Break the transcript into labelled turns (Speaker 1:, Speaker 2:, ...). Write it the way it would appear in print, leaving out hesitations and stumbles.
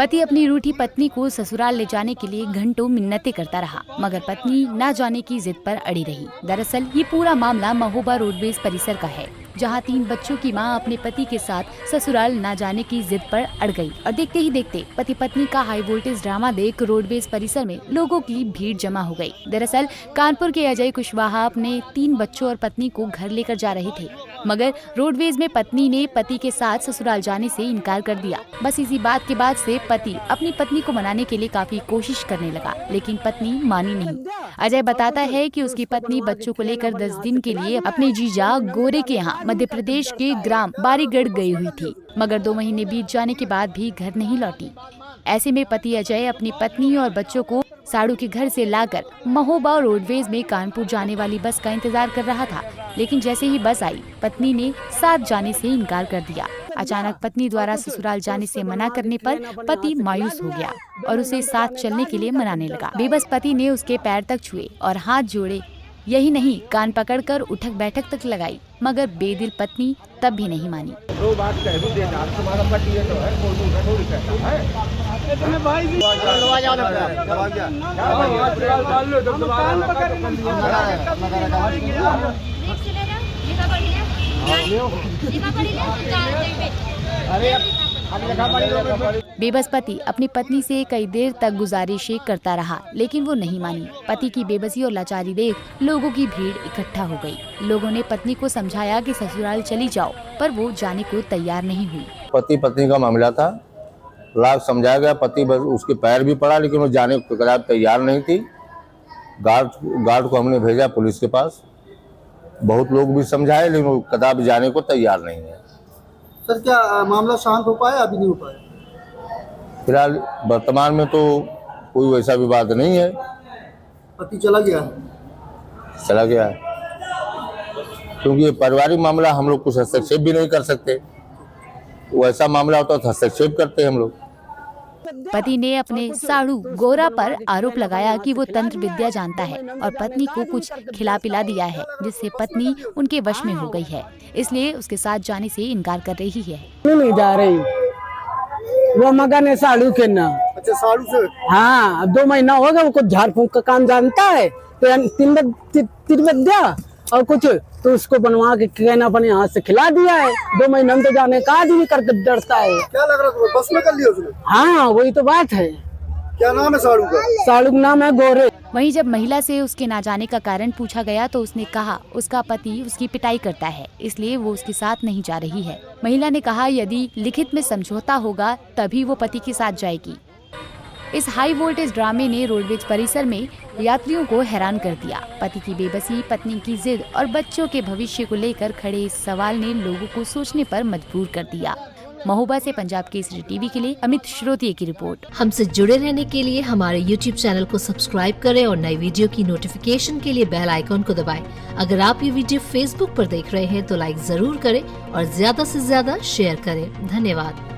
Speaker 1: पति अपनी रूठी पत्नी को ससुराल ले जाने के लिए घंटों मिन्नतें करता रहा, मगर पत्नी न जाने की जिद पर अड़ी रही। दरअसल ये पूरा मामला महोबा रोडवेज परिसर का है, जहां 3 बच्चों की मां अपने पति के साथ ससुराल न जाने की जिद पर अड़ गई और देखते ही देखते पति पत्नी का हाई वोल्टेज ड्रामा देख रोडवेज परिसर में लोगों की भीड़ जमा हो गई। दरअसल कानपुर के अजय कुशवाहा अपने 3 बच्चों और पत्नी को घर लेकर जा रहे थे, मगर रोडवेज में पत्नी ने पति के साथ ससुराल जाने से इनकार कर दिया। बस इसी बात के बाद से पति अपनी पत्नी को मनाने के लिए काफी कोशिश करने लगा, लेकिन पत्नी मानी नहीं। अजय बताता है कि उसकी पत्नी बच्चों को लेकर 10 दिन के लिए अपने जीजा गोरे के यहाँ मध्य प्रदेश के ग्राम बारीगढ़ गई हुई थी, मगर 2 महीने बीत जाने के बाद भी घर नहीं लौटी। ऐसे में पति अजय अपनी पत्नी और बच्चों को साड़ू के घर से लाकर महोबा रोडवेज में कानपुर जाने वाली बस का इंतजार कर रहा था, लेकिन जैसे ही बस आई पत्नी ने साथ जाने से इनकार कर दिया। अचानक पत्नी द्वारा ससुराल जाने से मना करने पर पति मायूस हो गया और उसे साथ चलने के लिए मनाने लगा। बेबस पति ने उसके पैर तक छुए और हाथ जोड़े, यही नहीं कान पकड़कर उठक बैठक तक लगाई, मगर बेदिल पत्नी तब भी नहीं मानी।
Speaker 2: दो बात कह दूं, देना तुम्हारा पति है तो है, कोई दूसरा थोड़ी कहता है। इतने भाई भी आ जाओ ना, जवाब क्या डाल लो तो कान पकड़
Speaker 1: बेबस पति अपनी पत्नी से कई देर तक गुजारिशें करता रहा, लेकिन वो नहीं मानी। पति की बेबसी और लाचारी देख लोगों की भीड़ इकट्ठा हो गई। लोगों ने पत्नी को समझाया कि ससुराल चली जाओ, पर वो जाने को तैयार नहीं हुई।
Speaker 3: पति पत्नी का मामला था, लाख समझाया गया, पति बस उसके पैर भी पड़ा, लेकिन वो जाने को कदापि तैयार नहीं थी। गार्ड को हमने भेजा पुलिस के पास, बहुत लोग भी समझाए, लेकिन वो कदापि जाने को तैयार नहीं है।
Speaker 4: सर क्या मामला शांत हो पाया, अभी नहीं हो पाया?
Speaker 3: फिलहाल वर्तमान में तो कोई वैसा विवाद नहीं है।
Speaker 4: पति चला गया है?
Speaker 3: चला गया है, क्योंकि ये पारिवारिक मामला, हम लोग कुछ हस्तक्षेप भी नहीं कर सकते। वैसा मामला होता तो हस्तक्षेप करते हम लोग।
Speaker 1: पति ने अपने साड़ू गोरा पर आरोप लगाया कि वो तंत्र विद्या जानता है और पत्नी को कुछ खिला पिला दिया है, जिससे पत्नी उनके वश में हो गई है, इसलिए उसके साथ जाने से इनकार कर रही है।
Speaker 5: नहीं जा रही, वो मगन है साड़ू के ना।
Speaker 4: अच्छा, साड़ू से?
Speaker 5: हाँ, 2 महीना हो गया, वो कुछ झाड़ फूंक का काम जानता है, तीन विद्या और कुछ तो उसको बनवा के कहना अपने हाथ से खिला दिया है। 2 महीने में तो जाने का आदमी करके डरता है।
Speaker 4: क्या लग रहा है, बस में कर लिया उसने?
Speaker 5: हाँ, वही तो बात है।
Speaker 4: क्या नाम है साड़ू का?
Speaker 5: साड़ू का नाम है गोरे।
Speaker 1: वहीं जब महिला से उसके ना जाने का कारण पूछा गया तो उसने कहा उसका पति उसकी पिटाई करता है, इसलिए वो उसके साथ नहीं जा रही है। महिला ने कहा यदि लिखित में समझौता होगा तभी वो पति के साथ जाएगी। इस हाई वोल्टेज ड्रामे ने रोडवेज परिसर में यात्रियों को हैरान कर दिया। पति की बेबसी, पत्नी की जिद और बच्चों के भविष्य को लेकर खड़े इस सवाल ने लोगों को सोचने पर मजबूर कर दिया। महोबा से पंजाब केसरी टीवी के लिए अमित श्रोतिये की रिपोर्ट।
Speaker 6: हमसे जुड़े रहने के लिए हमारे YouTube चैनल को सब्सक्राइब करें और नई वीडियो की नोटिफिकेशन के लिए बेल आइकॉन को दबाएं। अगर आप ये वीडियो Facebook पर देख रहे हैं तो लाइक जरूर करें और ज्यादा से ज्यादा शेयर करें। धन्यवाद।